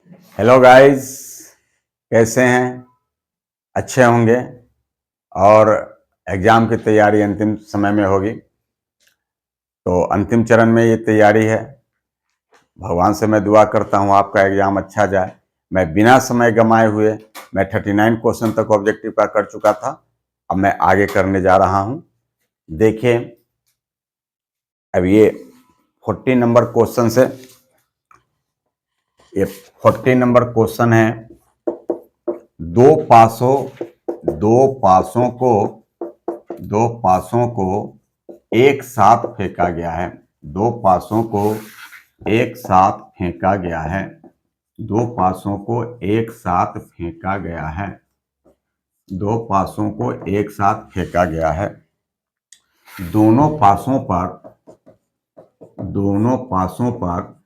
Hello guys, कैसे हैं? अच्छे होंगे। और एग्ज़ाम की तैयारी अंतिम समय में होगी, तो अंतिम चरण में ये तैयारी है। भगवान से मैं दुआ करता हूँ आपका एग्ज़ाम अच्छा जाए। मैं बिना समय गंवाए हुए मैं 39 क्वेश्चन तक ऑब्जेक्टिव का कर चुका था। अब मैं आगे करने जा रहा हूँ। देखिए, अब ये 40 नंबर क्वेश्चन से ये 40 नंबर क्वेश्चन है। दो पासों दो पासों को दो पासों को एक साथ फेंका गया है। दो पासों को एक साथ फेंका गया है। दो पासों को एक साथ फेंका गया है। दो पासों को एक साथ फेंका गया है। दोनों पासों पर दोनों पासों पर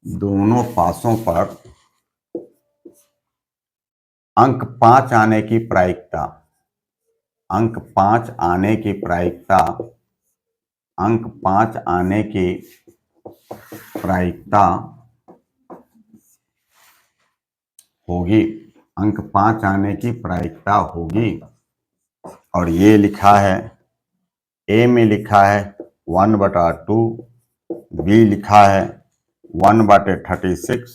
दोनों पासों पर अंक 5 आने की प्रायिकता अंक 5 आने की प्रायिकता अंक 5 आने की प्रायिकता होगी। अंक 5 आने की प्रायिकता होगी। और ये लिखा है, ए में लिखा है 1/2, बी लिखा है 1/36,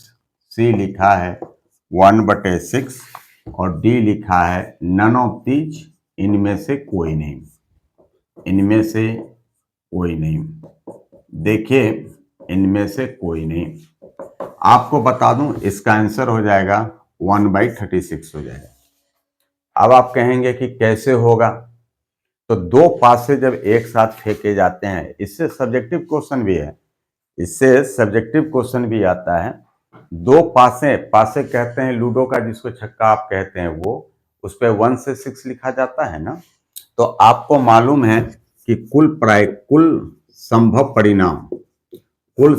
सी लिखा है 1/6 और डी लिखा है नन ऑफ दीज, इनमें से कोई नहीं। इनमें से कोई नहीं। देखिए, इनमें से कोई नहीं। आपको बता दूं, इसका आंसर हो जाएगा 1/36 हो जाएगा। अब आप कहेंगे कि कैसे होगा? तो दो पासे जब एक साथ फेंके जाते हैं, इससे सब्जेक्टिव क्वेश्चन भी है, इससे सब्जेक्टिव क्वेश्चन भी आता है। दो पासे पासे कहते हैं लूडो का, जिसको छक्का आप कहते हैं, वो उस पर 1 से 6 लिखा जाता है ना। तो आपको मालूम है कि कुल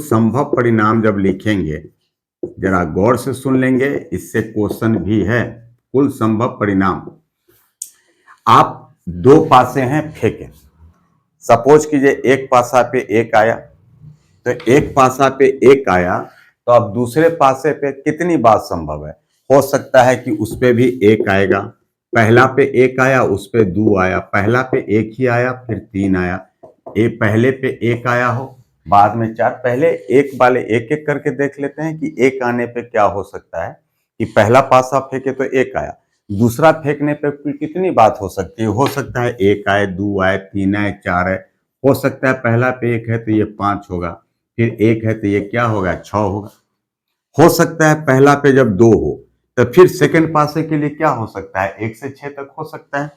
संभव परिणाम जब लिखेंगे, जरा गौर से सुन लेंगे, इससे क्वेश्चन भी है। कुल संभव परिणाम, आप दो पासे हैं फेंके, सपोज कीजिए एक पासा पे एक आया, तो एक पासा पे एक आया, तो अब दूसरे पासे पे कितनी बात संभव है? हो सकता है कि उस पे भी एक आएगा। पहला पे एक आया, उस पे दो आया, पहला पे एक ही आया, फिर तीन आया। पहले पे एक आया हो, बाद में चार। पहले एक वाले एक एक करके देख लेते हैं कि एक आने पे क्या हो सकता है। कि पहला पासा फेंके तो एक आया, दूसरा फेंकने पे कुल कितनी बात हो सकती है? हो सकता है एक आए, दो आए, तीन आए, चार आए। हो सकता है पहला पे एक है तो ये 5 होगा, फिर एक है तो ये क्या होगा? 6 होगा। हो सकता है पहला पे जब 2 हो, तो फिर सेकंड पासे के लिए क्या हो सकता है? 1 से 6 तक हो सकता है।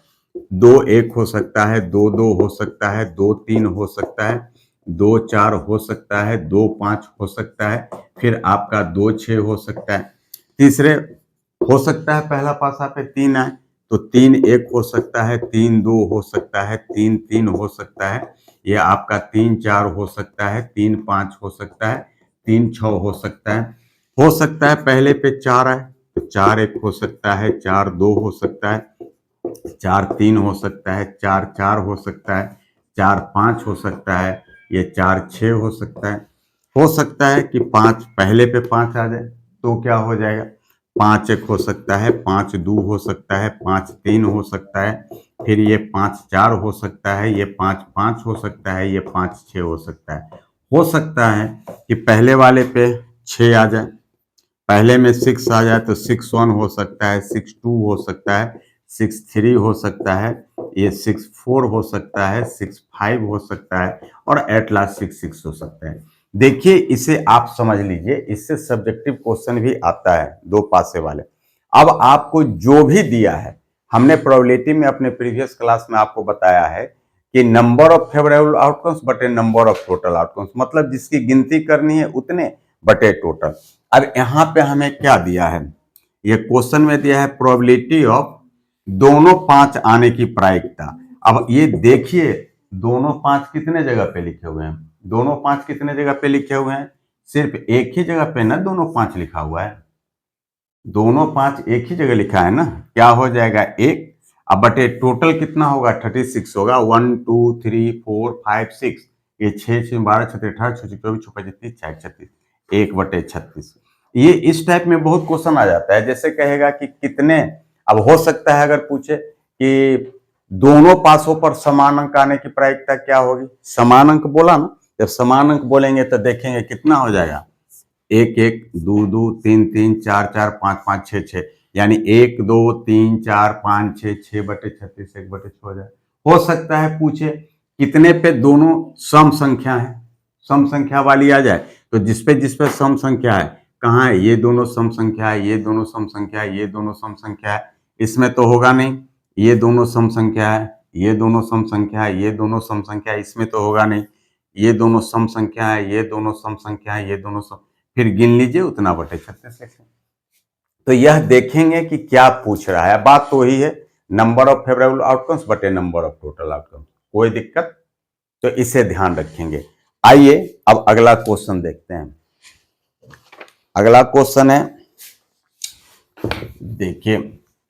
2 1 हो सकता है, 2 2 हो सकता है, 2 3 हो सकता है, 2 4 हो सकता है, 2 5 हो सकता है, फिर आपका 2 6 हो सकता है। तीसरे हो सकता है पहला पासा पे 3 आए, तो 3 1 हो सकता है, 3 2 हो सकता है, 3 3 हो सकता है, ये आपका 3 4 हो सकता है, 3 5 हो सकता है, 3 6 हो सकता है। हो सकता है पहले पे 4 आए, तो 4 1 हो सकता है, 4 2 हो सकता है, 4 3 हो सकता है, 4 4 हो सकता है, 4 5 हो सकता है, ये 4 6 हो सकता है। हो सकता है कि 5 पहले पे 5 आ जाए, तो क्या हो जाएगा? 5 1 हो सकता है, 5 2 हो सकता है, 5 3 हो सकता है, फिर ये 5 4 हो सकता है, ये 5 5 हो सकता है, ये 5 6 हो सकता है। हो सकता है कि पहले वाले पे 6 आ जाए, पहले में 6 आ जाए, तो 6 1 हो सकता है, 6 2 हो सकता है, 6 3 हो सकता है, ये 6 4 हो सकता है, 6 5 हो सकता है, और एट लास्ट 6 6 हो सकता है। देखिए, इसे आप समझ लीजिए, इससे सब्जेक्टिव क्वेश्चन भी आता है दो पासे वाले। अब आपको जो भी दिया है, हमने प्रोबेबिलिटी में अपने प्रीवियस क्लास में आपको बताया है कि नंबर ऑफ फेवरेबल आउटकम्स बटे नंबर ऑफ टोटल आउटकम्स, मतलब जिसकी गिनती करनी है उतने बटे टोटल। अब यहां पे हमें क्या दिया है? ये क्वेश्चन में दिया है प्रोबेबिलिटी ऑफ दोनों 5 आने की प्रायिकता। अब ये देखिए, दोनों 5 कितने जगह पे लिखे हुए हैं? दोनों 5 कितने जगह पे लिखे हुए हैं? सिर्फ एक ही जगह पे ना दोनों 5 लिखा हुआ है। दोनों 5 एक ही जगह लिखा है ना। क्या हो जाएगा? एक। अब बटे टोटल कितना होगा? 36 होगा। 1 2 3 4 5 6, ये 6 6 12 36 18 24 24 25 30 36, 1/36। ये इस टाइप में बहुत क्वेश्चन आ जाता है। जैसे कहेगा कि कितने, अब हो सकता है अगर पूछे कि दोनों पासों पर समान अंक आने की प्रायिकता क्या होगी। समान अंक बोला ना, जब समान अंक बोलेंगे तो देखेंगे कितना हो जाएगा, 1 1 2 2 3 3 4 4 5 5 6 6, यानी 1 2 3 4 5 6 6/36 1/6 हो जाए। हो सकता है पूछे कितने पे दोनों सम संख्या है, सम संख्या वाली आ जाए, तो जिसपे सम संख्या है, कहाँ है, ये दोनों सम संख्या है, ये दोनों सम संख्या है, ये दोनों सम संख्या है, इसमें तो होगा नहीं। ये दोनों सम संख्या है, ये दोनों सम संख्या है, ये दोनों सम संख्या है, इसमें तो होगा नहीं। ये दोनों सम संख्या है, ये दोनों सम संख्या है, ये दोनों सम, फिर गिन लीजिए उतना बटे 36 लिखें। तो यह देखेंगे कि क्या पूछ रहा है। बात तो वही है, नंबर ऑफ फेवरेबल आउटकम्स बटे नंबर ऑफ टोटल आउटकम्स, कोई दिक्कत, तो इसे ध्यान रखेंगे। आइए अब अगला क्वेश्चन देखते हैं। अगला क्वेश्चन है, देखिए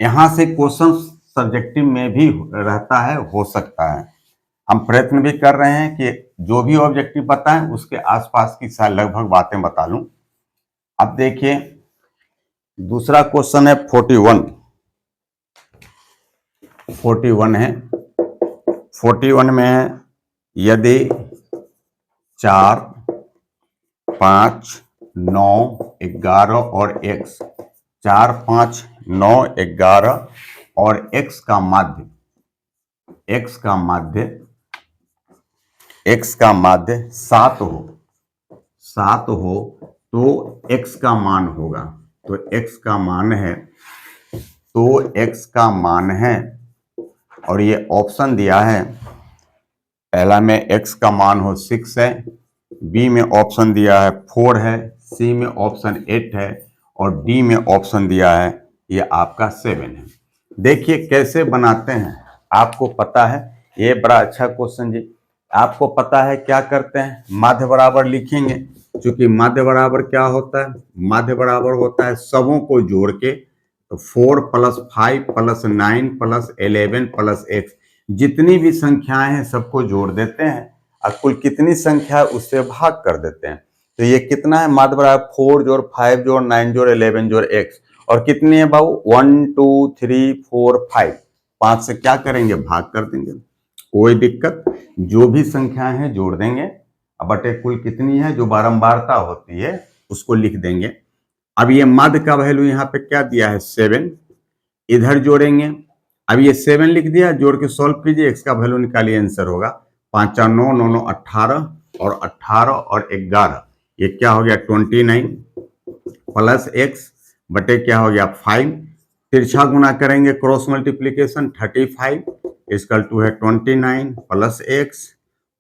यहां से क्वेश्चन सब्जेक्टिव में भी रहता है, हो सकता है। हम प्रयत्न भी कर रहे हैं कि जो भी ऑब्जेक्टिव बताएं उसके आसपास की लगभग बातें बता लूं। अब देखिए दूसरा क्वेश्चन है 41 है। 41 में है, यदि 4 5 9 11 और x, 4 5 9 11 और x का माध्य, x का माध्य 7 हो तो x का मान होगा। तो x का मान है, और ये ऑप्शन दिया है, पहला में x का मान हो 6 है, बी में ऑप्शन दिया है 4 है, सी में ऑप्शन 8 है, और डी में ऑप्शन दिया है ये आपका 7 है। देखिए कैसे बनाते हैं, आपको पता है, ये बड़ा अच्छा क्वेश्चन जी। आपको पता है क्या करते हैं, माध्य बराबर लिखेंगे। क्योंकि माध्य बराबर क्या होता है, माध्य बराबर होता है सबों को जोड़ के, तो 4 + 5 + 9 + 11 + x, जितनी भी संख्याएं हैं सबको जोड़ देते हैं, और कुल कितनी संख्या है उससे भाग कर देते हैं। तो ये कितना है, माध्य बराबर 4 जोड़ 5 जोड़ 9 जोड़ 11 जोड़ x, और कितनी है बाबू, 1 2 3 4 5, 5 से क्या करेंगे, भाग कर देंगे, कोई दिक्कत। जो भी संख्याएं हैं जोड़ देंगे, बटे कुल कितनी है, जो बारंबारता होती है उसको लिख देंगे। अब ये माध्य का वैल्यू यहाँ पे क्या दिया है, 7, इधर जोड़ेंगे। अब ये 7 लिख दिया, जोड़ के सॉल्व कीजिए, x का वैल्यू निकालिए, आंसर होगा 5 4 9 9 9 18, और 18 और 11, ये क्या हो गया 29 प्लस x बटे क्या हो गया 5, तिरछा गुना करेंगे, क्रॉस मल्टीप्लीकेशन, 35 इसकल टू है 29 प्लस x,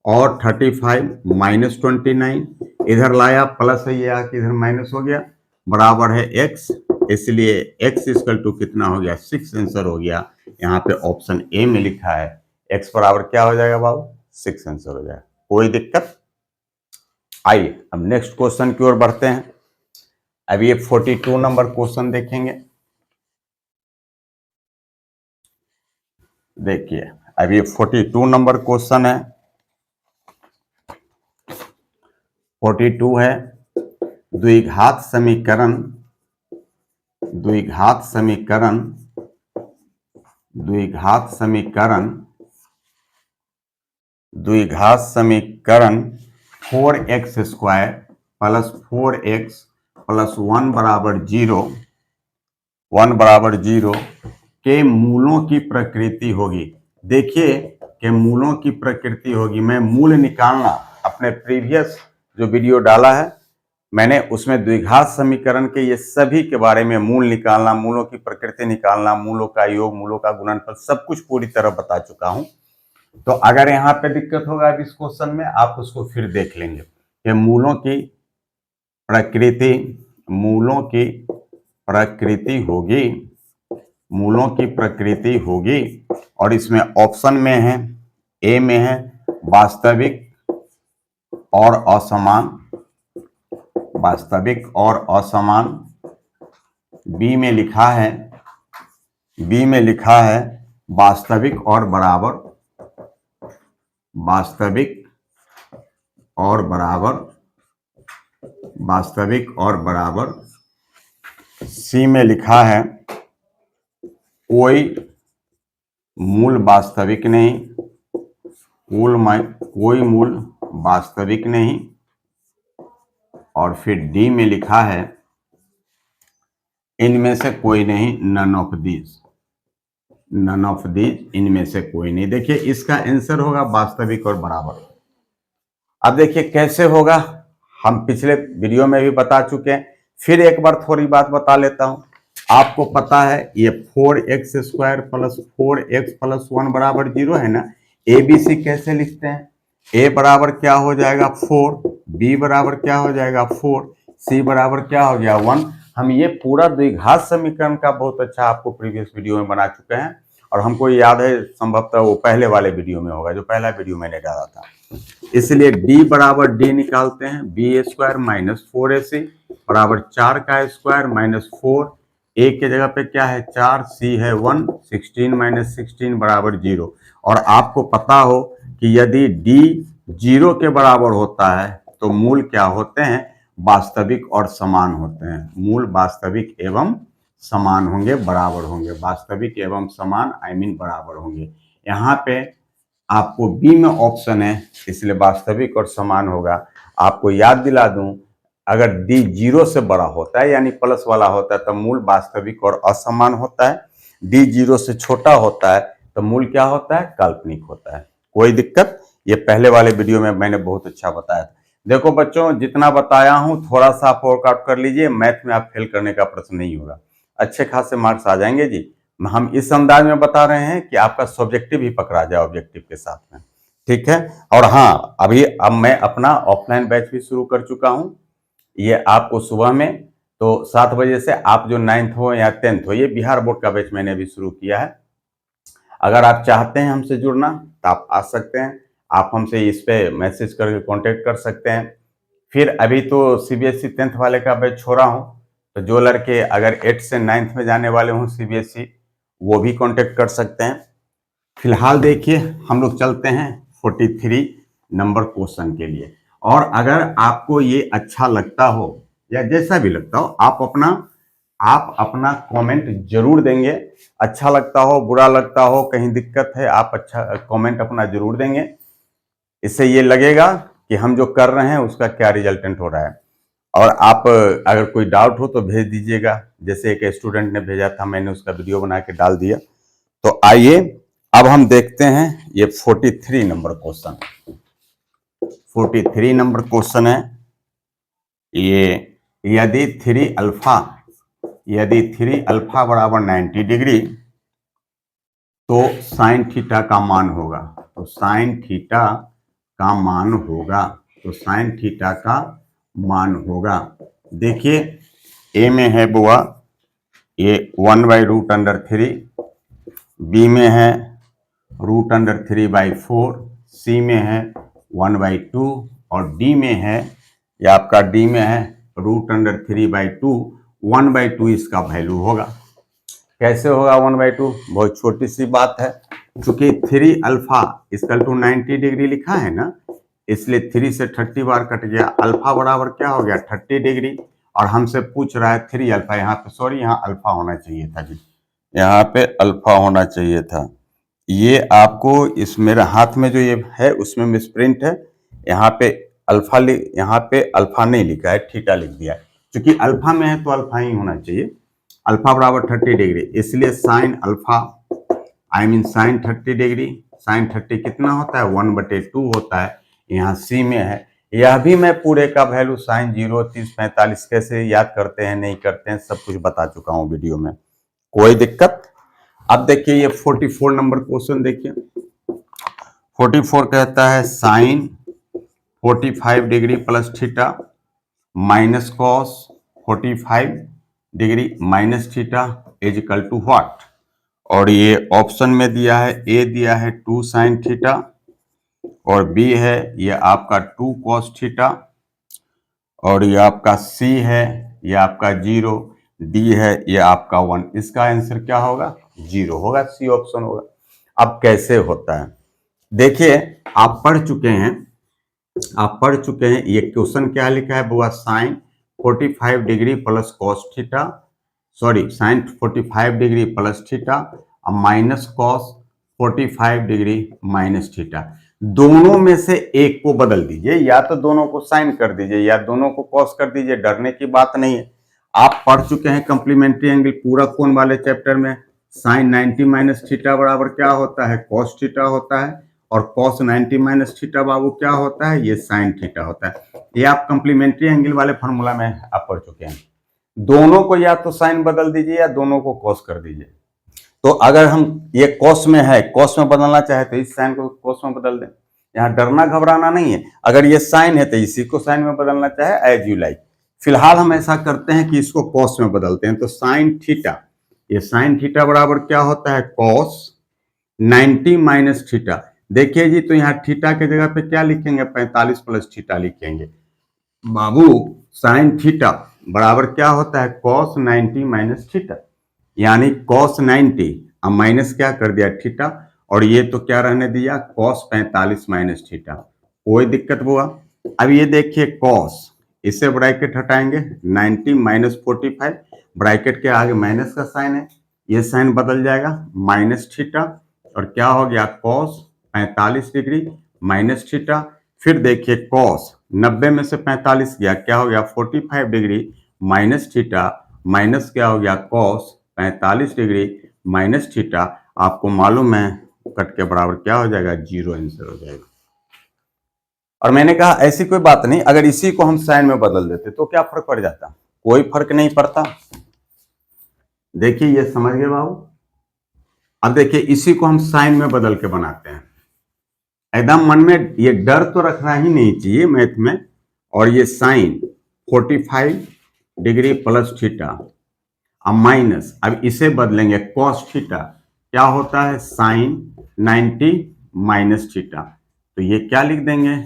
और 35 माइनस 29, इधर लाया प्लस है, ये आके इधर माइनस हो गया, बराबर है x, इसलिए x इक्वल टू कितना हो गया 6, आंसर हो गया। यहाँ पे ऑप्शन ए में लिखा है x बराबर क्या हो जाएगा बाबू, 6 आंसर हो जाएगा, कोई दिक्कत। आइए अब नेक्स्ट क्वेश्चन की ओर बढ़ते हैं। अब ये 42 नंबर क्वेश्चन देखेंगे। देखिए अब ये 42 नंबर क्वेश्चन है। 42 है, द्विघात समीकरण द्विघात समीकरण 4x² + 4x + 1 बराबर 0 के मूलों की प्रकृति होगी। देखिए कि मूलों की प्रकृति होगी, मैं मूल निकालना, अपने प्रीवियस जो वीडियो डाला है मैंने उसमें द्विघात समीकरण के ये सभी के बारे में, मूल निकालना, मूलों की प्रकृति निकालना, मूलों का योग, मूलों का गुणनफल, सब कुछ पूरी तरह बता चुका हूं। तो अगर यहाँ पे दिक्कत होगा अब इस क्वेश्चन में, आप उसको फिर देख लेंगे कि मूलों की प्रकृति होगी, और इसमें ऑप्शन में है, ए में है वास्तविक और असमान, बी में लिखा है वास्तविक और बराबर, सी में लिखा है कोई मूल वास्तविक नहीं, कोई मूल वास्तविक नहीं। और फिर डी में लिखा है इनमें से कोई नहीं, none of these, none of these, इनमें से कोई नहीं। देखिए इसका आंसर होगा वास्तविक और बराबर। अब देखिए कैसे होगा, हम पिछले वीडियो में भी बता चुके हैं, फिर एक बार थोड़ी बात बता लेता हूं। आपको पता है ये 4x² प्लस 4x प्लस 1 बराबर 0 है ना। ABC कैसे लिखते हैं, A बराबर क्या हो जाएगा 4, B बराबर क्या हो जाएगा 4, C बराबर क्या हो गया 1। हम ये पूरा द्विघात समीकरण का बहुत अच्छा आपको प्रीवियस वीडियो में बना चुके हैं, और हमको याद है संभवतः वो पहले वाले वीडियो में होगा, जो पहला वीडियो मैंने डाला था। इसलिए D बराबर D निकालते हैं, B² माइनस 4AC बराबर 4 का स्क्वायर माइनस 4, A के जगह पे क्या है 4, C है 1, 16 माइनस 16 बराबर 0। और आपको पता हो कि यदि D 0 के बराबर होता है तो मूल क्या होते हैं, वास्तविक और समान होते हैं। मूल वास्तविक एवं समान होंगे, बराबर होंगे, वास्तविक एवं समान बराबर होंगे। यहाँ पे आपको बी में ऑप्शन है, इसलिए वास्तविक और समान होगा। आपको याद दिला दूं, अगर डी 0 से बड़ा होता है यानी प्लस वाला होता है तो मूल वास्तविक और असमान होता है। डी 0 से छोटा होता है तो मूल क्या होता है, काल्पनिक होता है। कोई दिक्कत, ये पहले वाले वीडियो में मैंने बहुत अच्छा बताया था। देखो बच्चों, जितना बताया हूं थोड़ा सा आप वर्कआउट कर लीजिए, मैथ में आप फेल करने का प्रश्न नहीं होगा, अच्छे खासे मार्क्स आ जाएंगे जी। हम इस अंदाज में बता रहे हैं कि आपका सब्जेक्टिव ही पकड़ा जाए ऑब्जेक्टिव के साथ में, ठीक है। और हाँ, अब मैं अपना ऑफलाइन बैच भी शुरू कर चुका हूं। ये आपको सुबह में तो 7 बजे से, आप जो 9th हो या 10th हो, ये बिहार बोर्ड का बैच मैंने अभी शुरू किया है। अगर आप चाहते हैं हमसे जुड़ना तो आप आ सकते हैं, आप हमसे इस पे मैसेज करके कांटेक्ट कर सकते हैं। फिर अभी तो CBSE 10th वाले का बैच छोड़ा हूँ, तो जो लड़के अगर 8th से 9th में जाने वाले हों CBSE, वो भी कांटेक्ट कर सकते हैं। फिलहाल देखिए हम लोग चलते हैं 43 नंबर क्वेश्चन के लिए। और अगर आपको ये अच्छा लगता हो या जैसा भी लगता हो, आप अपना कमेंट जरूर देंगे। अच्छा लगता हो, बुरा लगता हो, कहीं दिक्कत है, आप अच्छा कमेंट अपना जरूर देंगे। इससे ये लगेगा कि हम जो कर रहे हैं उसका क्या रिजल्टेंट हो रहा है। और आप अगर कोई डाउट हो तो भेज दीजिएगा, जैसे एक स्टूडेंट ने भेजा था, मैंने उसका वीडियो बना के डाल दिया। तो आइए अब हम देखते हैं ये 43 नंबर क्वेश्चन। 43 नंबर क्वेश्चन है ये, यदि 3 अल्फा बराबर 90 डिग्री तो साइन थीटा का मान होगा। तो साइन थीटा का मान होगा, तो साइन थीटा का मान होगा। देखिए ए में है बुआ ये 1/√3, बी में है √3/4, सी में है 1/2 और डी में है, या आपका डी में है √3/2। 1/2 इसका वैल्यू होगा। कैसे होगा 1/2, बहुत छोटी सी बात है। चूंकि 3 अल्फा इक्वल टू 90 डिग्री लिखा है ना, इसलिए 3 से 30 बार कट गया, अल्फा बराबर क्या हो गया 30 डिग्री। और हमसे पूछ रहा है 3 अल्फा, यहाँ पे सॉरी यहाँ अल्फा होना चाहिए था जी, यहाँ पे अल्फा होना चाहिए था। ये आपको इस मेरे हाथ में जो ये है उसमें मिसप्रिंट है, यहाँ पे यहाँ पे अल्फा नहीं लिखा है, थीटा लिख दिया है। क्योंकि अल्फा में है तो अल्फा ही होना चाहिए। अल्फा बराबर 30 डिग्री, इसलिए sine alpha sine 30 degree. Sine 30 कितना होता है 1/2 होता है, यहाँ सी में है। यह भी मैं पूरे का वैल्यू साइन 0, 30, 45 कैसे याद करते हैं नहीं करते हैं सब कुछ बता चुका हूँ वीडियो में, कोई दिक्कत। अब देखिए ये 44 नंबर क्वेश्चन देखिए। 44 कहता है sine 45 degree plus theta minus cos 45 degree minus theta is equal to what. और ये ऑप्शन में दिया है, ए दिया है 2 साइन थीटा और बी है ये आपका 2 कॉस थीटा और ये आपका सी है ये आपका 0, डी है ये आपका 1। इसका आंसर क्या होगा 0 होगा, सी ऑप्शन होगा। अब कैसे होता है देखिए, आप पढ़ चुके हैं ये क्वेश्चन क्या लिखा है बुआ, sine 45 degree plus cos theta sorry sine 45 degree plus theta और minus cos 45 degree minus theta. दोनों में से एक को बदल दीजिए, या तो दोनों को साइन कर दीजिए या दोनों को कॉस कर दीजिए, डरने की बात नहीं है। आप पढ़ चुके हैं कम्प्लीमेंट्री एंगल पूरा कोण वाले चैप्टर में, साइन 90 माइनस थीटा बराबर क्या होता है, कॉस थीटा होता है, और कॉस 90 माइनस थीटा बाबू क्या होता है, ये साइन थीटा होता है। ये आप कम्प्लीमेंट्री एंगल वाले फॉर्मूला में आप पढ़ चुके हैं। दोनों को या तो साइन बदल दीजिए या दोनों को कॉस कर दीजिए। तो अगर हम ये कॉस में है, कॉस में बदलना चाहे तो इस साइन को कॉस में बदल दें। यहाँ डरना घबराना नहीं है। अगर ये साइन है तो इसी को साइन में बदलना चाहे, एज यू लाइक। फिलहाल हम ऐसा करते हैं कि इसको कॉस में बदलते हैं। तो साइन थीटा, ये साइन थीटा बराबर क्या होता है, कॉस 90 माइनस थीटा। देखिए जी, तो यहाँ थीटा के जगह पे क्या लिखेंगे, 45 प्लस थीटा लिखेंगे बाबू। साइन थीटा बराबर क्या होता है, कॉस 90 माइनस थीटा, यानी कॉस 90 अब माइनस क्या कर दिया थीटा, और ये तो क्या रहने दिया, कॉस 45 माइनस थीटा। कोई दिक्कत हुआ? अब ये देखिए कॉस, इससे ब्रैकेट हटाएंगे, 90 माइनस 45, ब्रैकेट के आगे माइनस का साइन है, ये साइन बदल जाएगा माइनस थीटा, और क्या हो गया, कॉस 45 डिग्री माइनस थीटा। फिर देखिए कॉस 90 में से 45 गया, क्या हो गया, 45 डिग्री माइनस थीटा, माइनस क्या हो गया, कॉस 45 डिग्री माइनस थीटा। आपको मालूम है कट के बराबर क्या हो जाएगा, जीरो आंसर हो जाएगा। और मैंने कहा ऐसी कोई बात नहीं, अगर इसी को हम साइन में बदल देते तो क्या फर्क पड़ जाता, कोई फर्क नहीं पड़ता। देखिए ये समझ गए बाबू। अब देखिए इसी को हम साइन में बदल के बनाते हैं। एकदम मन में ये डर तो रखना ही नहीं चाहिए मैथ में। और ये साइन 45 डिग्री प्लस थीटा, अब माइनस, अब इसे बदलेंगे कॉस थीटा, क्या होता है, साइन 90 माइनस थीटा। तो ये क्या लिख देंगे,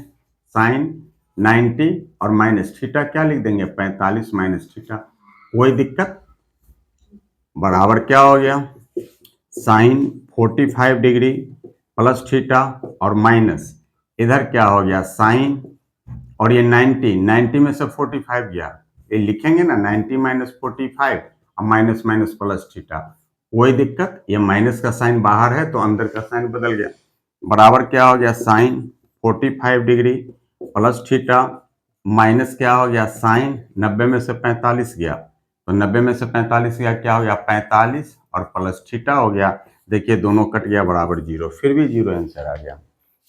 साइन 90 और माइनस थीटा क्या लिख देंगे, 45 माइनस थीटा। कोई दिक्कत? बराबर क्या हो गया, साइन 45 डिग्री प्लस थीटा और माइनस, इधर क्या हो गया साइन, और ये 90 में से 45 गया, ये लिखेंगे ना 90 माइनस 45 और माइनस माइनस प्लस थीटा। कोई दिक्कत? ये माइनस का साइन बाहर है तो अंदर का साइन बदल गया। बराबर क्या हो गया, sine 45 degree plus theta minus क्या हो गया, साइन 90 में से 45 गया, तो 90 में से 45 गया, क्या हो गया 45 और प्लस थीटा हो गया। देखिए दोनों कट गया बराबर जीरो, फिर भी जीरो आंसर आ गया।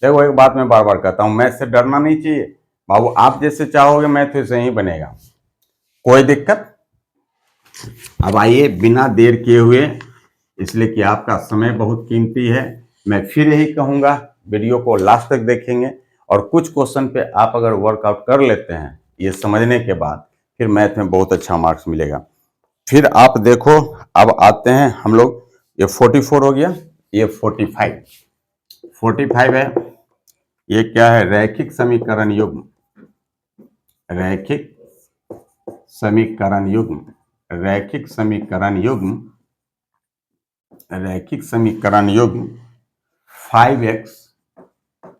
देखो एक बात मैं बार बार कहता हूँ, मैथ से डरना नहीं चाहिए बाबू, आप जैसे चाहोगे मैथ वैसे ही बनेगा। कोई दिक्कत? अब आइए बिना देर किए हुए, इसलिए कि आपका समय बहुत कीमती है, मैं फिर यही कहूंगा वीडियो को लास्ट तक देखेंगे, और कुछ क्वेश्चन पे आप अगर वर्कआउट कर लेते हैं ये समझने के बाद, फिर मैथ में बहुत अच्छा मार्क्स मिलेगा। फिर आप देखो, अब आते हैं हम लोग, ये 44 हो गया, ये 45 है, ये क्या है, रैखिक समीकरण युग्म, रैखिक समीकरण युग्म, रैखिक समीकरण युग्म, रैखिक समीकरण युग्म 5x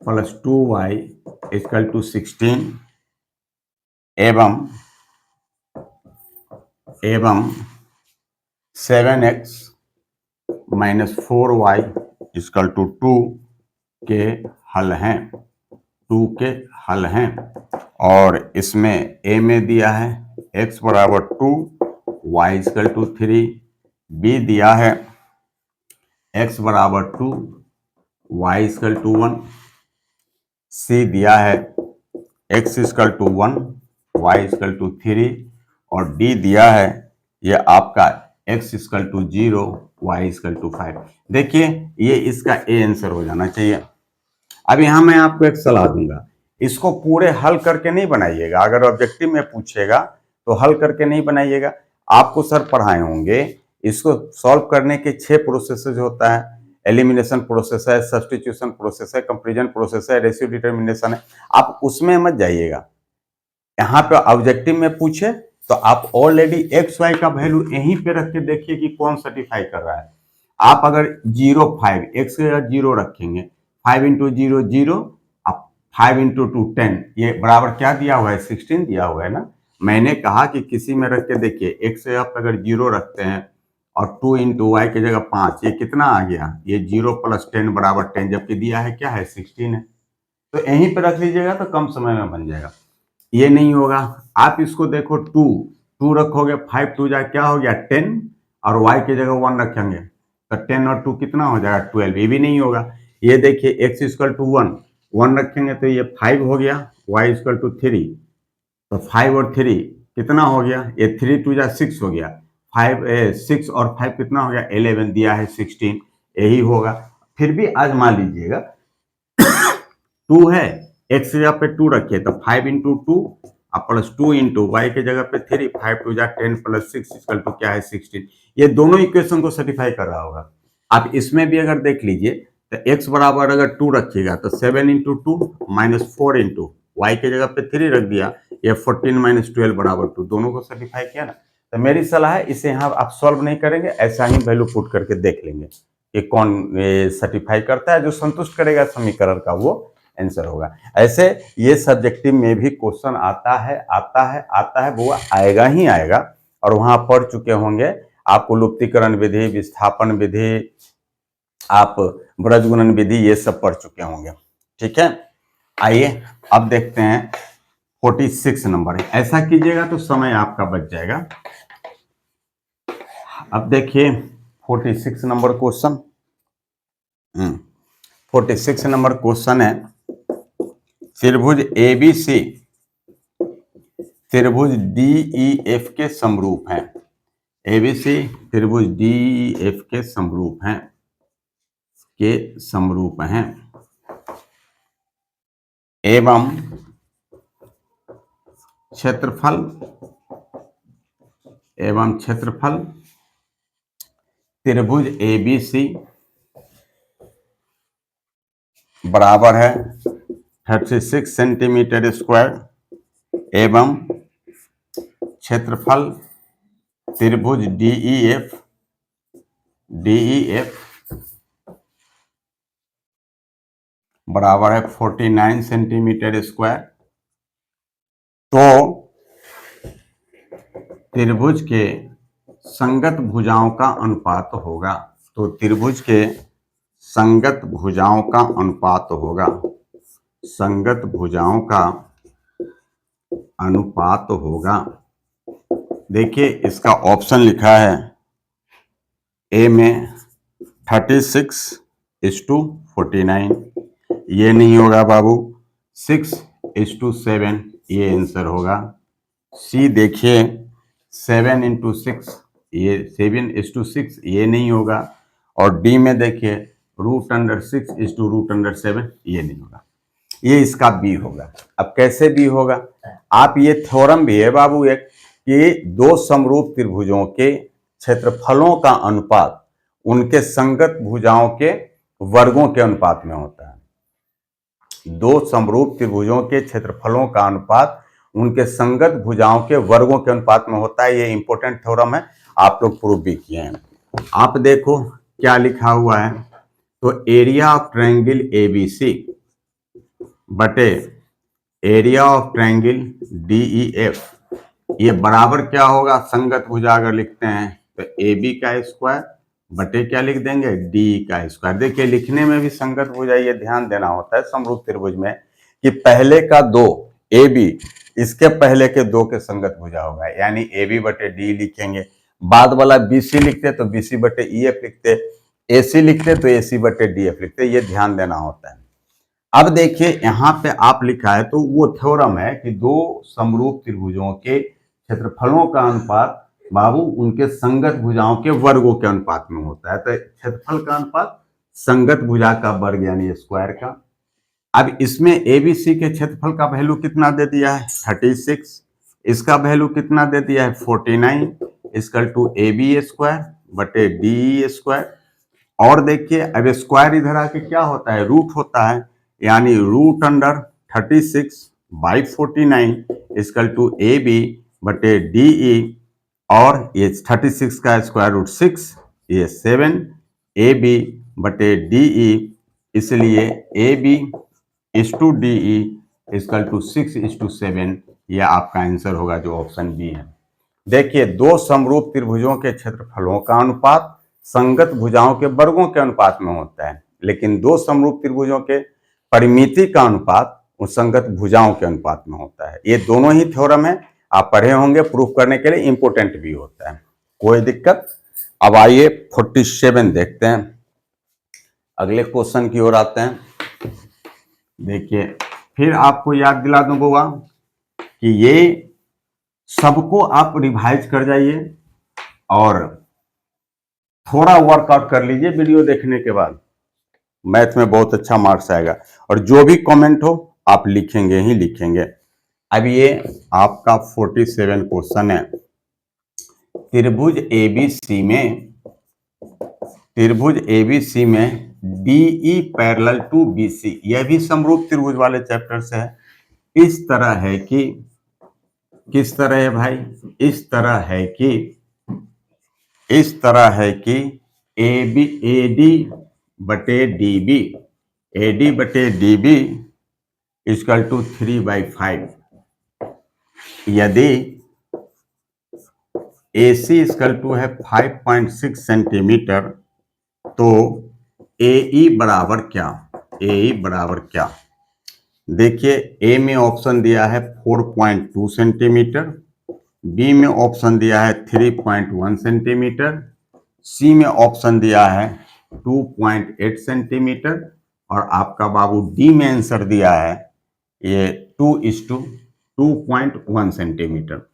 plus 2y equal to 16 एवं 7x minus 4y equal to 2 के हल हैं, 2 के हल हैं। और इसमें a में दिया है x बराबर 2, y इक्वल टू 3, b दिया है x बराबर 2, y इक्वल टू 1, c दिया है x equal to 1, y equal to 3, और d दिया है ये आपका x equal to 0, y equal to 5। देखिए ये इसका a आंसर हो जाना चाहिए। अब यहाँ मैं आपको एक सलाह दूंगा, इसको पूरे हल करके नहीं बनाइएगा, अगर ऑब्जेक्टिव में पूछेगा तो हल करके नहीं बनाइएगा। आपको सर पढ़ाए होंगे, इसको सॉल्व करने के 6 प्रोसेसेस होता है, एलिमिनेशन प्रोसेस है, सब्स्टिट्यूशन प्रोसेस है, कंपैरिजन प्रोसेस है, रेशियो डिटर्मिनेशन है, आप उसमें मत जाइएगा। यहाँ पे ऑब्जेक्टिव में पूछे तो आप ऑलरेडी एक्स वाई का वैल्यू यहीं पे रख के देखिए कि कौन सर्टिफाई कर रहा है। आप अगर 0 5 एक्स का 0 रखेंगे, 5 इंटू 0 0, अब 5 इंटू 2 10, ये बराबर क्या दिया हुआ है, 16 दिया हुआ है ना। मैंने कहा कि किसी में रख के देखिए, x आप अगर 0 रखते हैं और 2 इंटू वाई की जगह 5, ये कितना आ गया, ये 0 प्लस 10 बराबर 10, जबकि दिया है क्या है 16 है। तो यहीं पर रख लीजिएगा तो कम समय में बन जाएगा। ये नहीं होगा, आप इसको देखो 2 रखोगे, 5 2 जा क्या हो गया 10, और y की जगह 1 रखेंगे तो 10 और 2 कितना हो जाएगा 12, ये भी नहीं होगा। ये देखिए x इक्वल टू 1 रखेंगे तो ये 5 हो गया, y इक्वल टू 3, तो 5 और 3 कितना हो गया, ये 3 2 जा 6 हो गया, 6 और 5 कितना हो गया 11, दिया है 16, यही होगा। फिर भी आजमा लीजिएगा, 2 है, x जगह पे 2 रखिए तो 5 इंटू 2 और प्लस 2 इंटू वाई के जगह पे 3, 5 2 जा 10 प्लस 6 इक्वल टू क्या है 16। ये दोनों इक्वेशन को सेटिफाई कर रहा होगा। आप इसमें भी अगर देख लीजिए तो x बराबर अगर 2 रखिएगा तो 7 इंटू 2 माइनस 4 इंटू वाई के जगह पे 3 रख दिया, ये 14 माइनस 12 बराबर 2, दोनों को सेटिफाई किया ना। तो मेरी सलाह है इसे यहाँ आप सॉल्व नहीं करेंगे, ऐसा ही वैल्यू पुट करके देख लेंगे कि कौन सर्टिफाई करता है, जो संतुष्ट करेगा समीकरण का वो आंसर होगा। ऐसे ये सब्जेक्टिव में भी क्वेश्चन आता है, वो आएगा ही आएगा, और वहां पढ़ चुके होंगे आपको लुप्तीकरण विधि, विस्थापन विधि, आप ब्रजगुणन विधि, ये सब पढ़ चुके होंगे। ठीक है, आइए अब देखते हैं 46 नंबर। ऐसा कीजिएगा तो समय आपका बच जाएगा। अब देखिए 46 नंबर क्वेश्चन, 46 नंबर क्वेश्चन है, त्रिभुज ABC त्रिभुज DEF के समरूप हैं। ABC त्रिभुज DEF के समरूप हैं एवं क्षेत्रफल त्रिभुज ABC बराबर है 36 सेंटीमीटर स्क्वायर एवं क्षेत्रफल त्रिभुज DEF बराबर है 49 सेंटीमीटर स्क्वायर। तो त्रिभुज के संगत भुजाओं का अनुपात होगा, तो त्रिभुज के संगत भुजाओं का अनुपात होगा, संगत भुजाओं का अनुपात होगा। देखिए इसका ऑप्शन लिखा है ए में 36:49, ये नहीं होगा बाबू, 6:7 ये आंसर होगा। सी देखिए 7 इंटू 6, ये 7:6 ये नहीं होगा, और डी में देखिए √6:√7 ये नहीं होगा, ये इसका बी होगा। अब कैसे बी होगा, आप ये थ्योरम भी है बाबू एक, कि दो समरूप त्रिभुजों के क्षेत्रफलों का अनुपात उनके संगत भुजाओं के वर्गों के अनुपात में होता है। दो समरूप त्रिभुजों के क्षेत्रफलों का अनुपात उनके संगत भुजाओं के वर्गों के अनुपात में होता है। ये इंपॉर्टेंट थ्योरम है, आप लोग प्रूव भी किए हैं। आप देखो क्या लिखा हुआ है, तो एरिया ऑफ ट्रायंगल ABC बटे एरिया ऑफ ट्रायंगल DEF, ये बराबर क्या होगा, संगत भुजा अगर लिखते हैं तो AB का स्क्वायर बटे क्या लिख देंगे DE का स्क्वायर। देखिए लिखने में भी संगत भुजा, ये ध्यान देना होता है समरूप त्रिभुज में कि पहले का 2 AB इसके पहले के 2 के संगत भुजा होगा, यानी AB बटे DE लिखेंगे। बाद वाला BC लिखते तो BC बटे EF लिखते, AC लिखते तो AC बटे DF लिखते, ये ध्यान देना होता है। अब देखिए यहाँ पे आप लिखा है तो वो थ्योरम है कि दो समरूप त्रिभुजों के क्षेत्रफलों का अनुपात बाबू उनके संगत भुजाओं के वर्गों के अनुपात में होता है। तो क्षेत्रफल का अनुपात संगत भुजा का वर्ग यानी स्क्वायर का। अब इसमें ABC के क्षेत्रफल का वैल्यू कितना दे दिया है 36, इसका वैल्यू कितना दे दिया है 49 इक्वल टू AB स्क्वायर बटे DE स्क्वायर। और देखिए अब स्क्वायर इधर आके क्या होता है, रूट होता है, यानी √36/49 इक्वल टू AB बटे DE, और ये 36 का स्क्वायर रूट 6, ये 7 AB बटे DE, इसलिए AB/DE इक्वल टू 6:7, यह आपका आंसर होगा जो ऑप्शन बी है। देखिए, दो समरूप त्रिभुजों के क्षेत्रफलों का अनुपात संगत भुजाओं के वर्गों के अनुपात में होता है, लेकिन दो समरूप त्रिभुजों के परिमिति का अनुपात उस संगत भुजाओं के अनुपात में होता है। ये दोनों ही थ्योरम है, आप पढ़े होंगे, प्रूफ करने के लिए इंपोर्टेंट भी होता है, कोई दिक्कत। अब आइए 47 देखते हैं, अगले क्वेश्चन की ओर आते हैं। देखिए, फिर आपको याद दिला दूं बुआ कि ये सबको आप रिवाइज कर जाइए और थोड़ा वर्कआउट कर लीजिए वीडियो देखने के बाद, मैथ में बहुत अच्छा मार्क्स आएगा। और जो भी कमेंट हो आप लिखेंगे ही लिखेंगे। अब ये आपका 47 क्वेश्चन है। त्रिभुज एबीसी में डीई पैरेलल टू बीसी, यह भी समरूप त्रिभुज वाले चैप्टर से है। इस तरह है कि, किस तरह है भाई, इस तरह है कि एडी बटे डीबी इक्वल टू 3/5। यदि AC इक्वल टू है 5.6 सेंटीमीटर, तो AE बराबर क्या? देखिए, A में ऑप्शन दिया है 4.2 सेंटीमीटर, B में ऑप्शन दिया है 3.1 सेंटीमीटर, C में ऑप्शन दिया है 2.8 सेंटीमीटर, और आपका बाबू D में आंसर दिया है ये 2:2.1 सेंटीमीटर।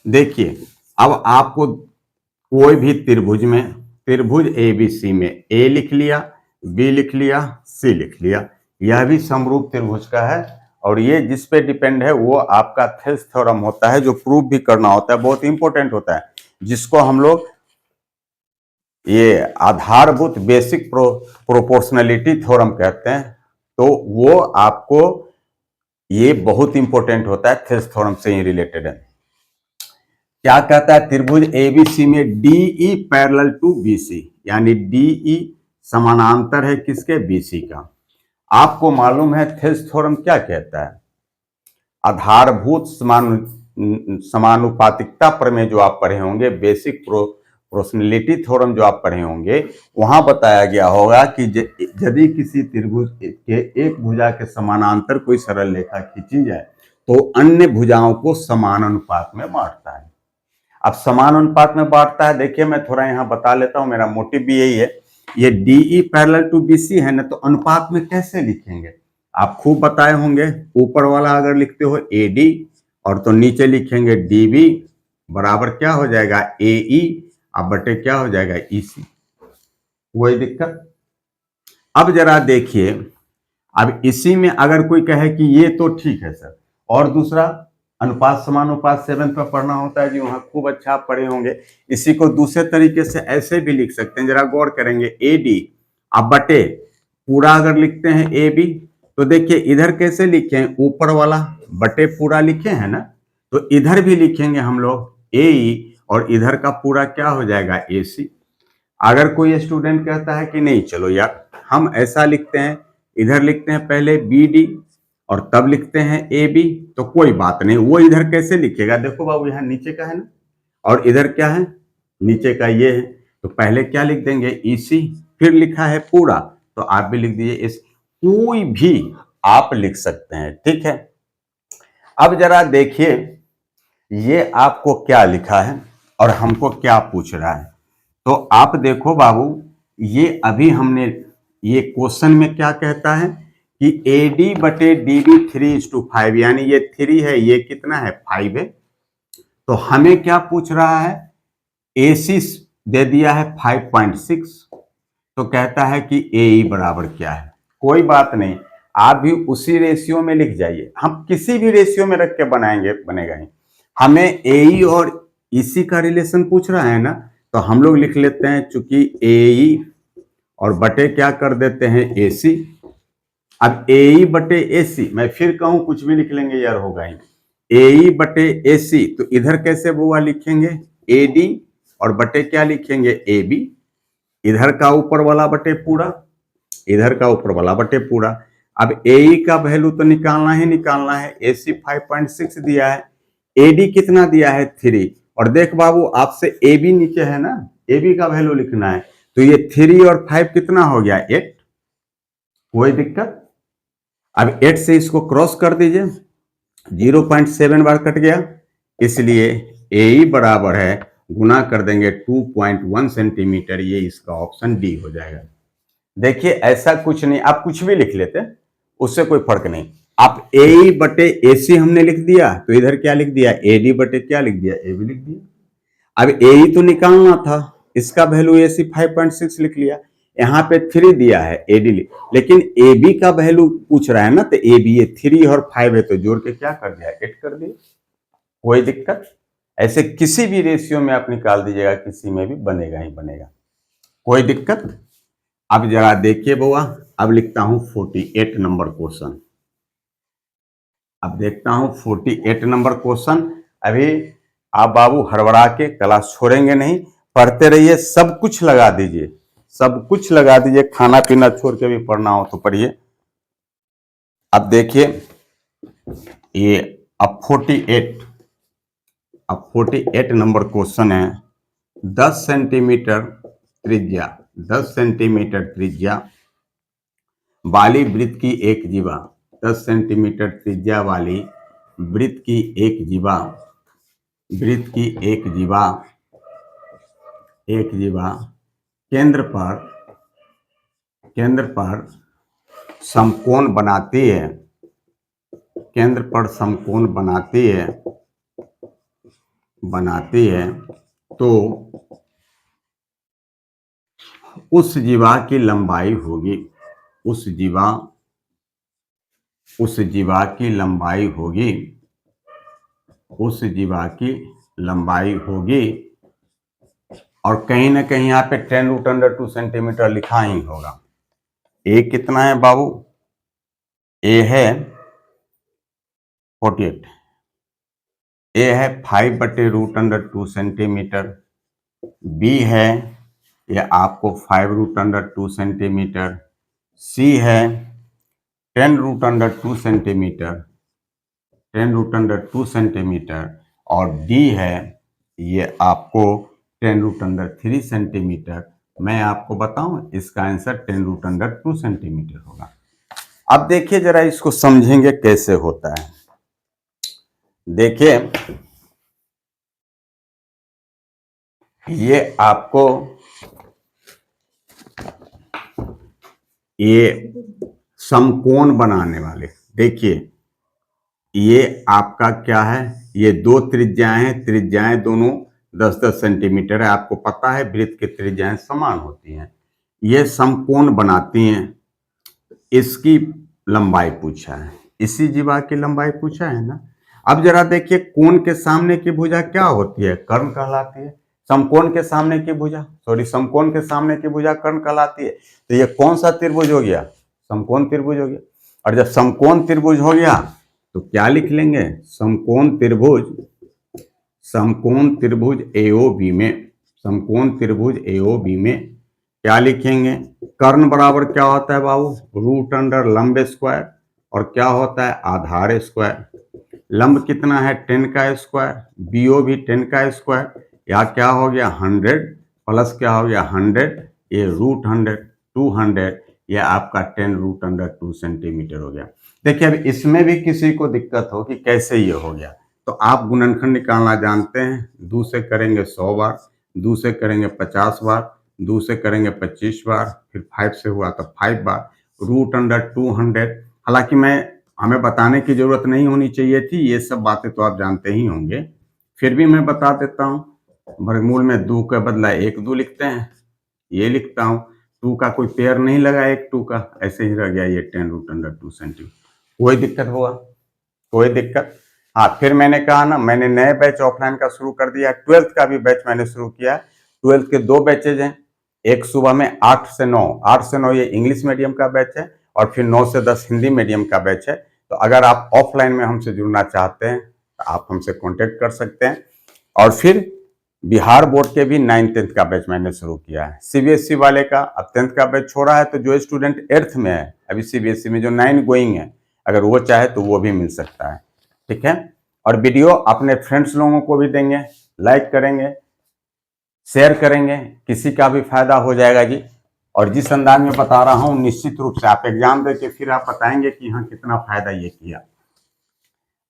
देखिए, अब आपको कोई भी त्रिभुज ABC में A लिख लिया, B लिख लिया, C लिख लिया, यह भी समरूप त्रिभुज का है। और ये जिस पे डिपेंड है वो आपका थेल्स थ्योरम होता है, जो प्रूफ भी करना होता है, बहुत इंपॉर्टेंट होता है, जिसको हम लोग ये आधारभूत बेसिक प्रोपोर्शनलिटी थ्योरम कहते हैं। तो वो आपको ये बहुत इंपॉर्टेंट होता है, थेल्स थ्योरम से ही रिलेटेड है। क्या कहता है, त्रिभुज एबीसी में डीई पैरेलल टू बीसी, यानी डीई समानांतर है किसके, बीसी का। आपको मालूम है थेल्स थ्योरम क्या कहता है, आधारभूत समानुपातिकता प्रमेय जो आप पढ़े होंगे, बेसिक प्रोपोर्शनलिटी थ्योरम जो आप पढ़े होंगे, वहां बताया गया होगा कि यदि किसी त्रिभुज के एक भुजा के समानांतर कोई सरल रेखा खींची जाए तो अन्य भुजाओं को समान अनुपात में बांटता है। अब समान अनुपात में बांटता है, देखिए मैं थोड़ा यहाँ बता लेता हूँ, मेरा मोटिव भी यही है। ये डीई पैरेलल टू बीसी है ना, तो अनुपात में कैसे लिखेंगे आप खूब बताए होंगे। ऊपर वाला अगर लिखते हो एडी, और तो नीचे लिखेंगे डीबी बराबर क्या हो जाएगा, एई, अब बटे क्या हो जाएगा, ईसी। कोई दिक्कत। अब जरा देखिए, अब इसी में अगर कोई कहे कि ये तो ठीक है सर, और दूसरा अनुपात समानुपात 7 पर पढ़ना होता है जी, वहां खूब अच्छा आप पढ़े होंगे। इसी को दूसरे तरीके से ऐसे भी लिख सकते हैं, जरा गौर करेंगे, एडी अब बटे पूरा अगर लिखते हैं एबी, तो देखिए इधर कैसे लिखे, ऊपर वाला बटे पूरा लिखे हैं ना, तो इधर भी लिखेंगे हम लोग एई, और इधर का पूरा क्या हो जाएगा, एसी। अगर कोई स्टूडेंट कहता है कि नहीं चलो यार हम ऐसा लिखते हैं, इधर लिखते हैं पहले बीडी और तब लिखते हैं ए बी, तो कोई बात नहीं, वो इधर कैसे लिखेगा, देखो बाबू यहाँ नीचे का है ना, और इधर क्या है, नीचे का ये है, तो पहले क्या लिख देंगे, ईसी, फिर लिखा है पूरा, तो आप भी लिख दीजिए इस, कोई भी आप लिख सकते हैं, ठीक है। अब जरा देखिए ये आपको क्या लिखा है और हमको क्या पूछ रहा है। तो आप देखो बाबू, ये अभी हमने ये क्वेश्चन में क्या कहता है कि AD बटे DB 3:5, यानी ये 3 है, ये कितना है, 5 है। तो हमें क्या पूछ रहा है, AC दे दिया है 5.6, तो कहता है कि AE बराबर क्या है। कोई बात नहीं, आप भी उसी रेशियो में लिख जाइए, हम किसी भी रेशियो में रख के बनाएंगे, बनेगा ही। हमें AE और EC का रिलेशन पूछ रहा है ना, तो हम लोग लिख लेते हैं, चूंकि AE और बटे क्या कर देते हैं, AC। अब AE बटे AC, मैं फिर कहूं कुछ भी लिख लेंगे यार, होगा ही, AE बटे AC, तो इधर कैसे बुआ लिखेंगे, AD, और बटे क्या लिखेंगे, AB, इधर का ऊपर वाला बटे पूरा, इधर का ऊपर वाला बटे पूरा। अब AE का वैल्यू तो निकालना ही निकालना है, AC 5.6 दिया है, AD कितना दिया है 3, और देख बाबू आपसे AB नीचे है ना, AB का वैल्यू लिखना है, तो ये 3 और 5 कितना हो गया 8, कोई दिक्कत। अब 8 से इसको क्रॉस कर दीजिए, 0.7 बार कट गया, इसलिए AE बराबर है, गुना कर देंगे 2.1 सेंटीमीटर, ये इसका ऑप्शन डी हो जाएगा। देखिए ऐसा कुछ नहीं, आप कुछ भी लिख लेते, उससे कोई फर्क नहीं। आप AE बटे AC हमने लिख दिया, तो इधर क्या लिख दिया, AD बटे क्या लिख दिया, AB लिख दिया। अब AE तो निकालना था, इसका वैल्यू AC 5.6 लिख लिया, यहाँ पे 3 दिया है AD, लेकिन AB का वैल्यू पूछ रहा है ना, तो AB ये 3 और 5 है, तो जोड़ के क्या कर दिया, 8 कर दिया, कोई दिक्कत। ऐसे किसी भी रेशियो में आप निकाल दीजिएगा, किसी में भी बनेगा ही बनेगा, कोई दिक्कत। अब जरा देखिए बुआ, अब लिखता हूं 48 नंबर क्वेश्चन। अब देखता हूं 48 नंबर क्वेश्चन। अभी आप बाबू हड़बड़ा के क्लास छोड़ेंगे नहीं, पढ़ते रहिए, सब कुछ लगा दीजिए, सब कुछ लगा दीजिए, खाना पीना छोड़ के भी पढ़ना हो तो पढ़िए। अब देखिए ये अब 48 नंबर क्वेश्चन है। 10 सेंटीमीटर त्रिज्या, 10 सेंटीमीटर त्रिज्या वाली वृत्त की एक जीवा, 10 सेंटीमीटर त्रिज्या वाली वृत्त की एक जीवा, वृत्त की एक जीवा केंद्र पर समकोण बनाती है, केंद्र पर समकोण बनाती है, तो उस जीवा की लंबाई होगी, उस जीवा की लंबाई होगी, और कहीं ना कहीं यहाँ पे 10√2 सेंटीमीटर लिखा ही होगा। ए कितना है बाबू, ए है 48, ए है 5/√2 सेंटीमीटर, बी है ये आपको 5√2 सेंटीमीटर, सी है 10√2 सेंटीमीटर, 10√2 सेंटीमीटर, और डी है ये आपको 10√3 सेंटीमीटर। मैं आपको बताऊं, इसका आंसर 10√2 सेंटीमीटर होगा। अब देखिए जरा इसको समझेंगे कैसे होता है। देखिए ये आपको ये समकोण बनाने वाले, देखिए ये आपका क्या है, ये दो त्रिज्याएं हैं, त्रिज्याएं दोनों 10-10 सेंटीमीटर है, आपको पता है वृत्त की त्रिज्याएं समान होती हैं, ये समकोण बनाती हैं। इसकी लंबाई पूछा है, इसी जीवा की लंबाई पूछा है ना। अब जरा देखिए कोण के सामने की भुजा क्या होती है, कर्ण कहलाती है। समकोण के सामने की भुजा, समकोण के सामने की भुजा कर्ण कहलाती है। तो ये कौन सा त्रिभुज हो गया, समकोण त्रिभुज हो गया। और जब समकोण त्रिभुज हो गया तो क्या लिख लेंगे, समकोण त्रिभुज AOB में, समकोण त्रिभुज AOB में क्या लिखेंगे, कर्ण बराबर क्या होता है बाबू, √ लंब स्क्वायर, और क्या होता है आधार स्क्वायर। लंब कितना है 10 का स्क्वायर, BO भी 10 का स्क्वायर, या क्या हो गया 100 प्लस क्या हो गया 100, ये √100 200, ये आपका 10√2 सेंटीमीटर हो गया। देखिए अब इसमें भी किसी को दिक्कत हो कि कैसे ये हो गया, तो आप गुणनखंड निकालना जानते हैं, 2 से करेंगे 100 बार, 2 से करेंगे 50 बार, 2 से करेंगे 25 बार, फिर 5 से हुआ तो 5 बार, √200। हालांकि हमें बताने की जरूरत नहीं होनी चाहिए थी, ये सब बातें तो आप जानते ही होंगे, फिर भी मैं बता देता हूँ। वर्गमूल में 2 के बदला 1 2 लिखते हैं, ये लिखता हूँ, 2 का कोई पेयर नहीं लगा, 1 2 का ऐसे ही रह गया, ये 10√2 सेंटीमीटर। कोई दिक्कत हुआ, कोई दिक्कत। हाँ फिर मैंने कहा ना, मैंने नए बैच ऑफलाइन का शुरू कर दिया, 12th का भी बैच मैंने शुरू किया। 12th के 2 बैचेज हैं, एक सुबह में 8 से 9, 8 से 9 ये इंग्लिश मीडियम का बैच है, और फिर 9 से 10 हिंदी मीडियम का बैच है। तो अगर आप ऑफलाइन में हमसे जुड़ना चाहते हैं तो आप हमसे कॉन्टेक्ट कर सकते हैं। और फिर बिहार बोर्ड के भी 9th-10th का बैच मैंने शुरू किया है। CBSE वाले का अब 10th का बैच छोड़ा है, तो जो स्टूडेंट 8th में है अभी CBSE में, जो 9 गोइंग है, अगर वो चाहे तो वो भी मिल सकता है, ठीक है। और वीडियो अपने फ्रेंड्स लोगों को भी देंगे, लाइक करेंगे, शेयर करेंगे, किसी का भी फायदा हो जाएगा जी। और जिस अंदाज में बता रहा हूं निश्चित रूप से आप एग्जाम दे के फिर आप बताएंगे कि हाँ कितना फायदा ये किया।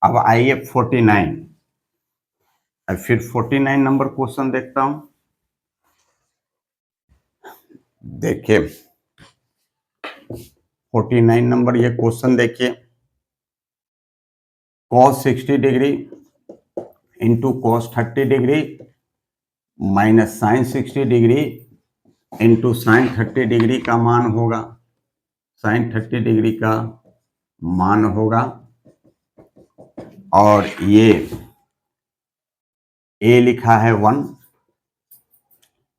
अब आइए 49, फिर 49 नंबर क्वेश्चन देखता हूं। देखिए 49 नंबर ये क्वेश्चन देखिए, cos 60 degree into cos 30 degree minus sine 60 degree into sine 30 degree का मान होगा, साइन 30 डिग्री का मान होगा। और ये ए लिखा है 1,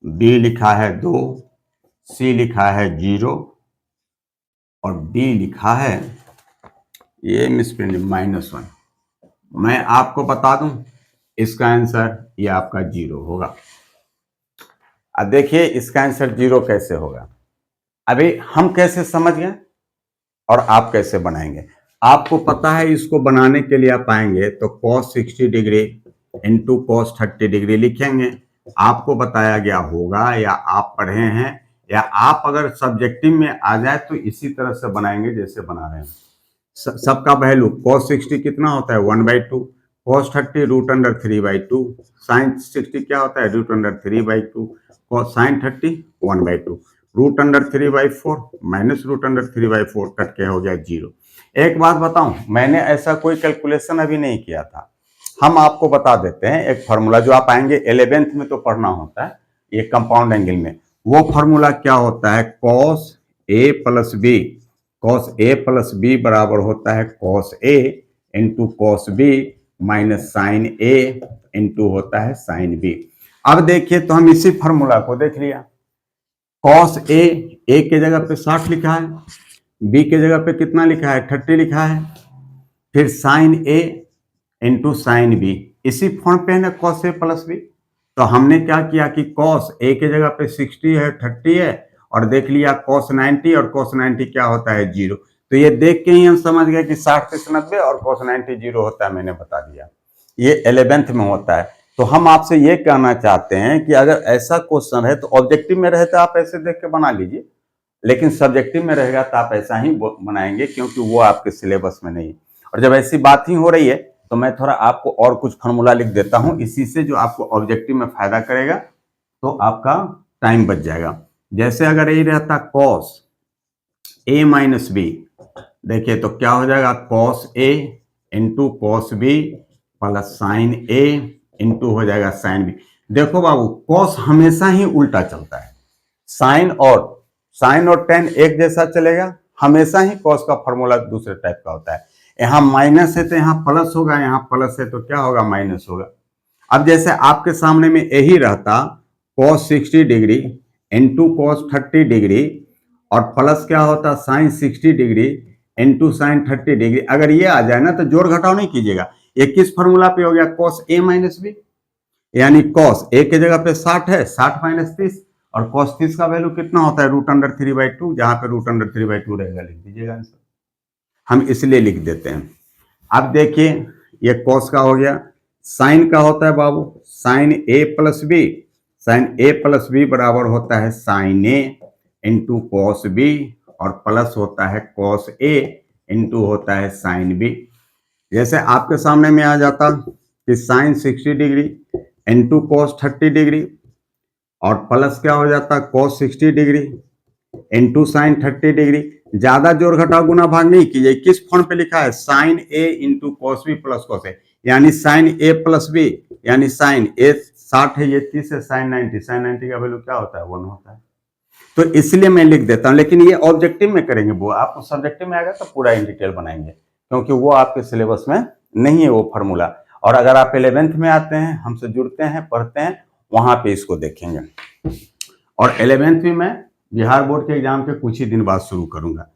बी लिखा है 2, सी लिखा है 0 और डी लिखा है ये मिसप्रिंट -1। मैं आपको बता दूं इसका आंसर ये आपका 0 होगा। अब देखिए इसका आंसर 0 कैसे होगा, अभी हम कैसे समझ गए और आप कैसे बनाएंगे। आपको पता है इसको बनाने के लिए आप आएंगे तो cos 60 degree into cos 30 degree लिखेंगे। आपको बताया गया होगा या आप पढ़े हैं या आप अगर सब्जेक्टिव में आ जाए तो इसी तरह से बनाएंगे जैसे बना रहे हैं। सबका वैल्यू cos 60 कितना होता है 1/2, cos 30 √3/2, sin 60 क्या होता है √3/2, sin 30 1/2, √3/4 माइनस √3/4 कट के हो गया 0। एक बात बताऊं, मैंने ऐसा कोई कैलकुलेशन अभी नहीं किया था, हम आपको बता देते हैं एक फार्मूला जो आप आएंगे 11th में तो पढ़ना होता है ये कंपाउंड एंगल में। वो फार्मूला क्या होता है cos A plus B, cos A plus B बराबर होता है cos A into cos B minus sine A into होता है साइन B। अब देखिए तो हम इसी फार्मूला को देख लिया, cos A के जगह पे 60 लिखा है, B के जगह पे कितना लिखा है 30 लिखा है, फिर sine A into sine B, इसी फॉर्म पे है ना cos A प्लस बी। तो हमने क्या किया कि cos A के जगह पे 60 है 30 है और देख लिया cos 90 और cos 90 क्या होता है 0। तो ये देख के ही हम समझ गए कि 60 से 90 और cos 90 0 होता है, मैंने बता दिया। ये 11th में होता है। तो हम आपसे ये कहना चाहते हैं कि अगर ऐसा क्वेश्चन है तो ऑब्जेक्टिव में रहे तो आप ऐसे देख के बना लीजिए, लेकिन सब्जेक्टिव में रहेगा तो आप ऐसा ही बनाएंगे क्योंकि वो आपके सिलेबस में नहीं। और जब ऐसी बात ही हो रही है तो मैं थोड़ा आपको और कुछ फार्मूला लिख देता हूं इसी से, जो आपको ऑब्जेक्टिव में फायदा करेगा, तो आपका टाइम बच जाएगा। जैसे अगर यही रहता cos A माइनस बी, देखिए तो क्या हो जाएगा cos A into cos B plus sign A into हो जाएगा साइन B। देखो बाबू cos हमेशा ही उल्टा चलता है, साइन और टेन एक जैसा चलेगा, हमेशा ही cos का फॉर्मूला दूसरे टाइप का होता है। यहाँ माइनस है तो यहाँ प्लस होगा, यहाँ प्लस है तो क्या होगा माइनस होगा। अब जैसे आपके सामने में यही रहता cos 60 degree into cos 30 degree और प्लस क्या होता sine 60 degree into sine 30 degree, अगर ये आ जाए ना तो जोड़ घटाव नहीं कीजिएगा। ये किस फॉर्मूला पे हो गया cos A माइनस बी, यानी cos A के जगह पे 60 है, 60 माइनस 30 और cos 30 का वैल्यू कितना होता है √3/2, जहां पे √3/2 रहेगा लिख दीजिएगा आंसर, हम इसलिए लिख देते हैं। अब देखिए ये cos का हो गया, साइन का होता है बाबू sine A plus B, sine A plus B बराबर होता है sine A into cos B और प्लस होता है cos A इंटू होता है साइन B। जैसे आपके सामने में आ जाता कि sine 60 degree into cos 30 degree और प्लस क्या हो जाता cos 60 degree into sine 30 degree, ज्यादा जोड़ घटाव गुना भाग नहीं कीजिए। किस फॉर्म पे लिखा है sine A into cos B plus cos A, यानी साइन A प्लस बी, यानी साइन A 60 है ये 30 है, साइन 90, साइन 90 का वैल्यू क्या होता है 1 होता है। तो इसलिए मैं लिख देता हूं, लेकिन ये ऑब्जेक्टिव में करेंगे, वो आपको सब्जेक्टिव में आएगा तो पूरा इन डिटेल बनाएंगे क्योंकि वो आपके सिलेबस में नहीं है वो फार्मूला। और अगर आप 11th में आते हैं, हमसे जुड़ते हैं, पढ़ते हैं, वहां पे इसको देखेंगे। और 11th में मैं बिहार बोर्ड के एग्जाम के कुछ ही दिन बाद शुरू करूंगा।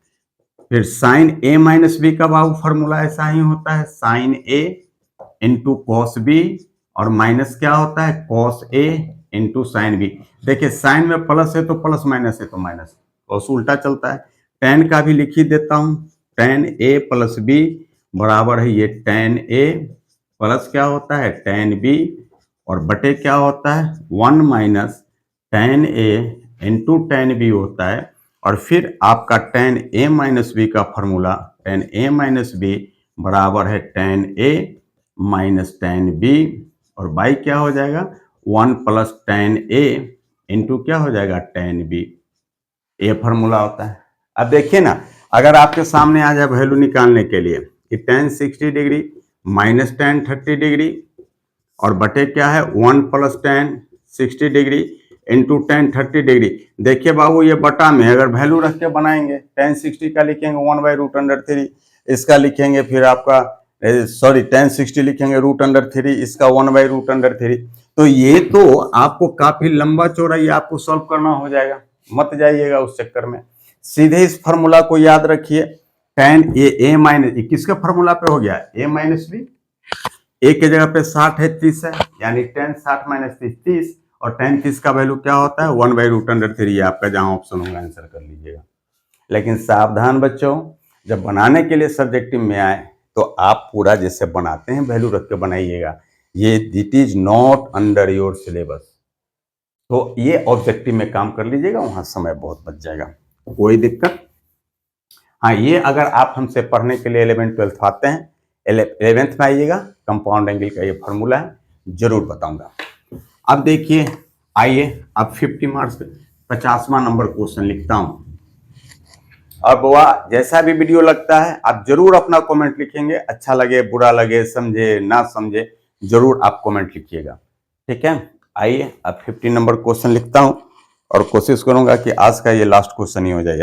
फिर साइन A माइनस बी का बाबू फॉर्मूला ऐसा ही होता है sine A into cos B और माइनस क्या होता है cos A into sine B. देखिए साइन में प्लस है तो प्लस, माइनस है तो माइनस, cos उल्टा चलता है। टेन का भी लिख ही देता हूं, tan A प्लस बी बराबर है ये tan A प्लस क्या होता है tan b और बटे क्या होता है 1 minus tan a into tan b होता है। और फिर आपका tan a माइनस बी का formula tan a minus B बराबर है tan a minus tan b और बाई क्या हो जाएगा 1 प्लस tan a इंटू क्या हो जाएगा tan b। ये फॉर्मूला होता है। अब देखिए ना, अगर आपके सामने आ जाए वैल्यू निकालने के लिए कि tan 60 degree minus tan 30 degree और बटे क्या है 1 plus tan 60 degree into tan 30 degree. देखिए बाबू ये बटा में अगर वैल्यू रख के बनाएंगे tan 60 का लिखेंगे 1/√3, इसका लिखेंगे फिर आपका सॉरी tan 60 लिखेंगे √3, इसका 1/√3। तो ये तो आपको काफी लंबा चौड़ा ये आपको सॉल्व करना हो जाएगा, मत जाइएगा उस चक्कर में। सीधे इस फॉर्मूला को याद रखिए tan a माइनस किसका फॉर्मूला पे हो गया a माइनस बी, a के जगह पे 60 है 30 है, यानी tan 60 माइनस 30 और tan 30 का वैल्यू क्या होता है 1/√3। आपका जहां ऑप्शन होगा आंसर कर लीजिएगा। लेकिन सावधान बच्चों, जब बनाने के लिए सब्जेक्टिव में आए तो आप पूरा जैसे बनाते हैं वैल्यू रख के बनाइएगा। ये it is not under your syllabus. तो ये ऑब्जेक्टिव में काम कर लीजिएगा, वहां समय बहुत बच जाएगा, कोई दिक्कत। हाँ, ये अगर आप हमसे पढ़ने के लिए 11th 12th आते हैं, 11th में आइएगा, कंपाउंड एंगल का ये फॉर्मूला है, जरूर बताऊंगा। अब देखिए, आइए अब 50 मार्क्स 50वां नंबर क्वेश्चन लिखता हूं। अब वह जैसा भी वीडियो लगता है आप जरूर अपना कमेंट लिखेंगे, अच्छा लगे बुरा लगे समझे ना समझे जरूर आप कमेंट लिखिएगा, ठीक है। आइए अब 50 नंबर क्वेश्चन लिखता हूं और कोशिश करूंगा कि आज का ये लास्ट क्वेश्चन ही हो जाए।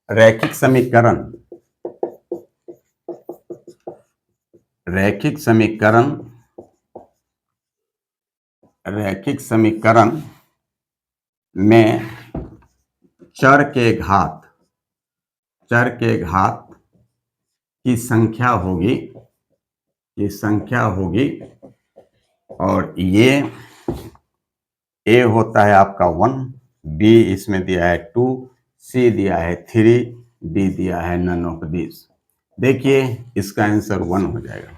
रैखिक समीकरण में चर के घात की संख्या होगी और ये a होता है आपका 1, b इसमें दिया है 2, c दिया है 3, d दिया है none of these। देखिए इसका आंसर 1 हो जाएगा।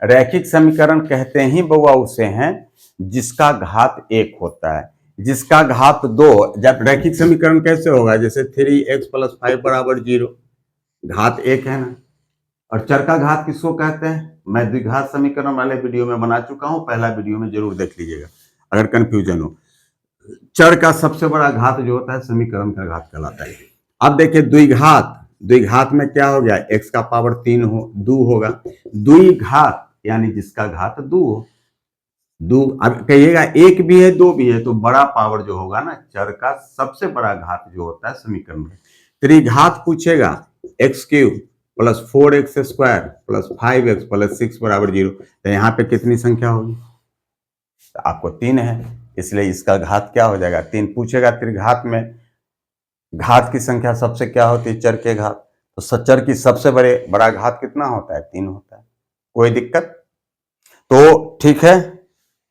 रैखिक समीकरण कहते ही बउआ उसे हैं जिसका घात 1 होता है, जिसका घात 2। जब रैखिक समीकरण कैसे होगा, जैसे 3x + 5 = 0, घात 1 है ना। और चर का घात किसको कहते हैं, मैं द्विघात समीकरण वाले वीडियो में बना चुका हूं, पहला वीडियो में जरूर देख लीजिएगा अगर कंफ्यूजन हो। चर का सबसे बड़ा घात जो होता है समीकरण का घात कहलाता है। अब देखिए द्विघात में क्या हो गया, x का पावर 2 होगा। द्विघात यानी जिसका घात 2 हो। अब कहिएगा 1 भी है 2 भी है, तो बड़ा पावर जो होगा ना चर का सबसे बड़ा घात जो होता है समीकरण में। त्रिघात पूछेगा x³ + 4x² + 5x + 6 = 0, तो यहाँ पे कितनी संख्या होगी, तो आपको 3 है, इसलिए इसका घात क्या हो जाएगा 3 पूछेगा। त्रिघात में घात की संख्या सबसे क्या होती है, चर के घात, तो चर की सबसे बड़ा घात कितना होता है 3 होता है, कोई दिक्कत। तो ठीक है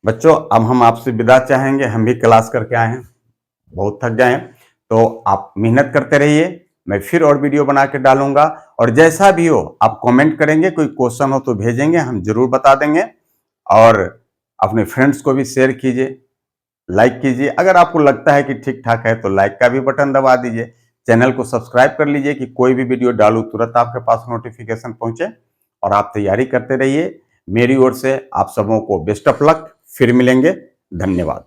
बच्चों, अब हम आपसे विदा चाहेंगे, हम भी क्लास करके आए हैं, बहुत थक गए हैं, तो आप मेहनत करते रहिए, मैं फिर और वीडियो बना के डालूंगा। और जैसा भी हो आप कमेंट करेंगे, कोई क्वेश्चन हो तो भेजेंगे, हम जरूर बता देंगे। और अपने फ्रेंड्स को भी शेयर कीजिए, लाइक कीजिए, अगर आपको लगता है कि ठीक ठाक है तो लाइक का भी बटन दबा दीजिए। चैनल को सब्सक्राइब कर लीजिए कि कोई भी वीडियो डालूं तुरंत आपके पास नोटिफिकेशन पहुंचे। और आप तैयारी करते रहिए। मेरी ओर से आप सबों को बेस्ट ऑफ लक, फिर मिलेंगे, धन्यवाद।